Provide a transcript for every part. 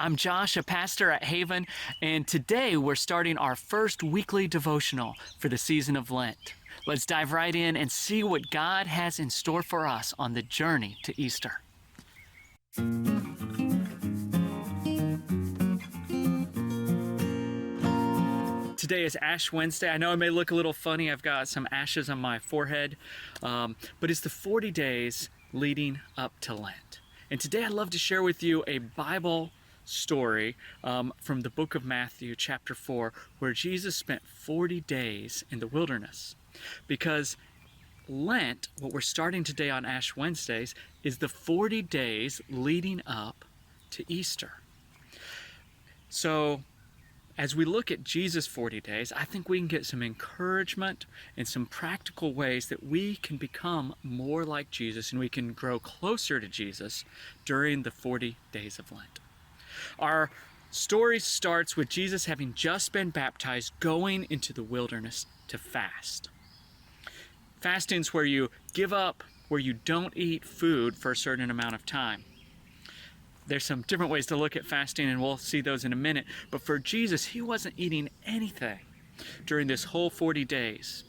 I'm Josh, a pastor at Haven, and today we're starting our first weekly devotional for the season of Lent. Let's dive right in and see what God has in store for us on the journey to Easter. Today is Ash Wednesday. I know it may look a little funny. I've got some ashes on my forehead, but it's the 40 days leading up to Lent. And today I'd love to share with you a Bible story from the book of Matthew, chapter 4, where Jesus spent 40 days in the wilderness. Because Lent, what we're starting today on Ash Wednesdays, is the 40 days leading up to Easter. So, as we look at Jesus' 40 days, I think we can get some encouragement and some practical ways that we can become more like Jesus and we can grow closer to Jesus during the 40 days of Lent. Our story starts with Jesus having just been baptized, going into the wilderness to fast. Fasting is where you give up, where you don't eat food for a certain amount of time. There's some different ways to look at fasting, and we'll see those in a minute. But for Jesus, he wasn't eating anything during this whole 40 days.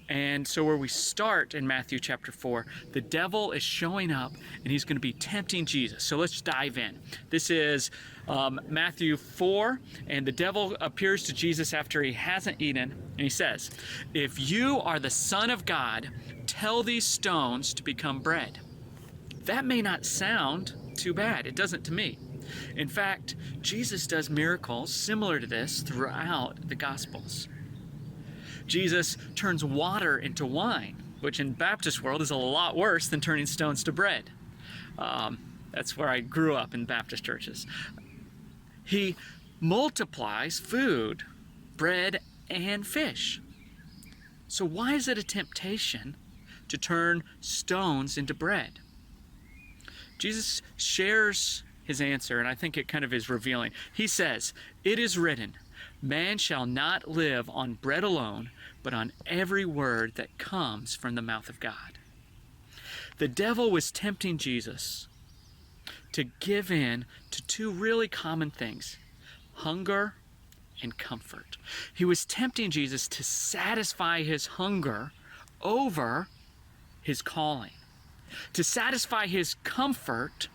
And so where we start in Matthew chapter 4, the devil is showing up, and he's going to be tempting Jesus. So let's dive in. This is Matthew 4, and the devil appears to Jesus after he hasn't eaten, and he says, "If you are the Son of God, tell these stones to become bread." That may not sound too bad. It doesn't to me. In fact, Jesus does miracles similar to this throughout the Gospels. Jesus turns water into wine, which in Baptist world is a lot worse than turning stones to bread. That's where I grew up, in Baptist churches. He multiplies food, bread and fish. So why is it a temptation to turn stones into bread? Jesus shares his answer, and I think it kind of is revealing. He says, "It is written, man shall not live on bread alone, but on every word that comes from the mouth of God." The devil was tempting Jesus to give in to two really common things: hunger and comfort. He was tempting Jesus to satisfy his hunger over his calling, to satisfy his comfort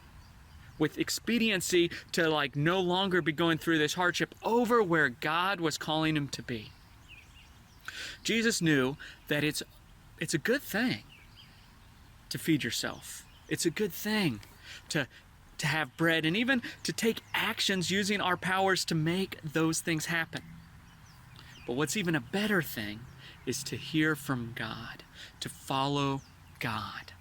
with expediency to no longer be going through this hardship over where God was calling him to be. Jesus knew that it's a good thing to feed yourself. It's a good thing to have bread and even to take actions using our powers to make those things happen. But what's even a better thing is to hear from God, to follow God.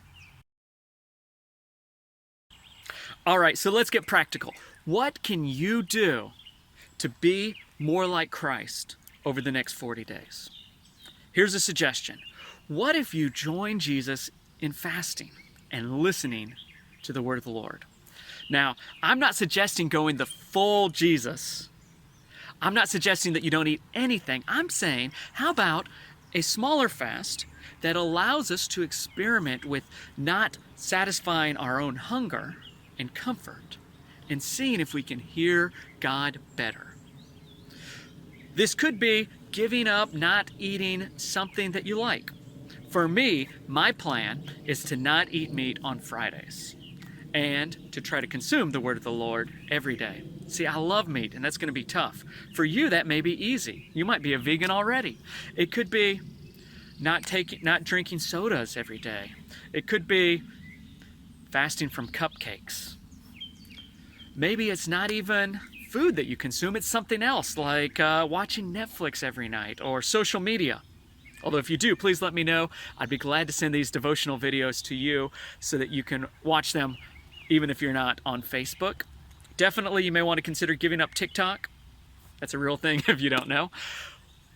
All right, so let's get practical. What can you do to be more like Christ over the next 40 days? Here's a suggestion. What if you join Jesus in fasting and listening to the word of the Lord? Now, I'm not suggesting going the full Jesus. I'm not suggesting that you don't eat anything. I'm saying, how about a smaller fast that allows us to experiment with not satisfying our own hunger and comfort, and seeing if we can hear God better. This could be giving up not eating something that you like. For me, my plan is to not eat meat on Fridays and to try to consume the word of the Lord every day. See, I love meat, and that's going to be tough. For you, that may be easy. You might be a vegan already. It could be not drinking sodas every day. It could be fasting from cupcakes. Maybe it's not even food that you consume, it's something else, like watching Netflix every night or social media. Although if you do, please let me know. I'd be glad to send these devotional videos to you so that you can watch them even if you're not on Facebook. Definitely you may want to consider giving up TikTok. That's a real thing if you don't know.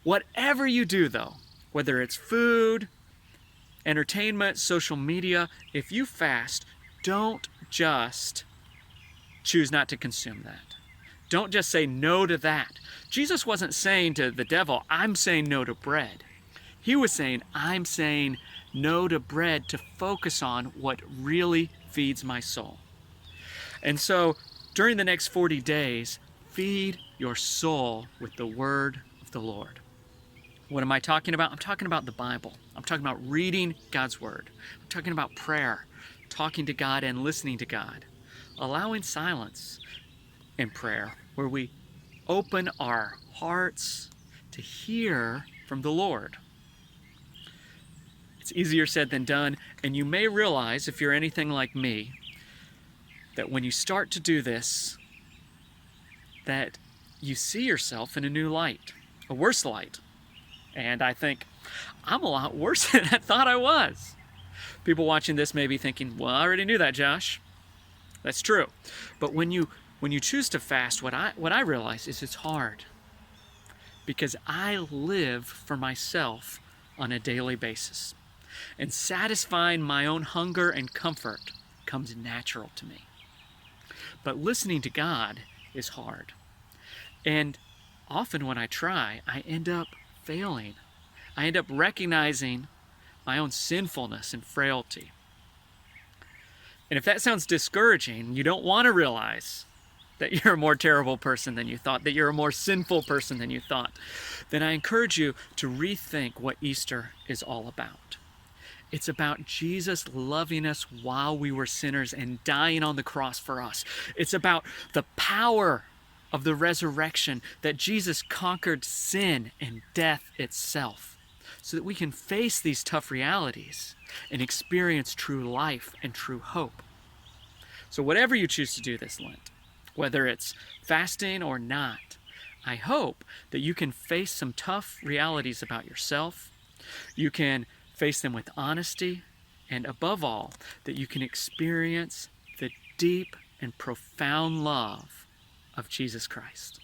Whatever you do though, whether it's food, entertainment, social media, if you fast, don't just choose not to consume that. Don't just say no to that. Jesus wasn't saying to the devil, "I'm saying no to bread." He was saying, "I'm saying no to bread to focus on what really feeds my soul." And so During the next 40 days, feed your soul with the word of the Lord. What am I talking about? I'm talking about the Bible. I'm talking about reading God's word. I'm talking about prayer, talking to God and listening to God, allowing silence in prayer where we open our hearts to hear from the Lord. It's easier said than done, and you may realize, if you're anything like me, that when you start to do this, that you see yourself in a new light, a worse light. And I think, I'm a lot worse than I thought I was. People watching this may be thinking, well, I already knew that, Josh. That's true. But when you choose to fast, what I realize is it's hard. Because I live for myself on a daily basis. And satisfying my own hunger and comfort comes natural to me. But listening to God is hard. And often when I try, I end up failing. I end up recognizing my own sinfulness and frailty. And if that sounds discouraging, you don't want to realize that you're a more terrible person than you thought, that you're a more sinful person than you thought, then I encourage you to rethink what Easter is all about. It's about Jesus loving us while we were sinners and dying on the cross for us. It's about the power of the resurrection, that Jesus conquered sin and death itself, so that we can face these tough realities and experience true life and true hope. So whatever you choose to do this Lent, whether it's fasting or not, I hope that you can face some tough realities about yourself. You can face them with honesty, and above all, that you can experience the deep and profound love of Jesus Christ.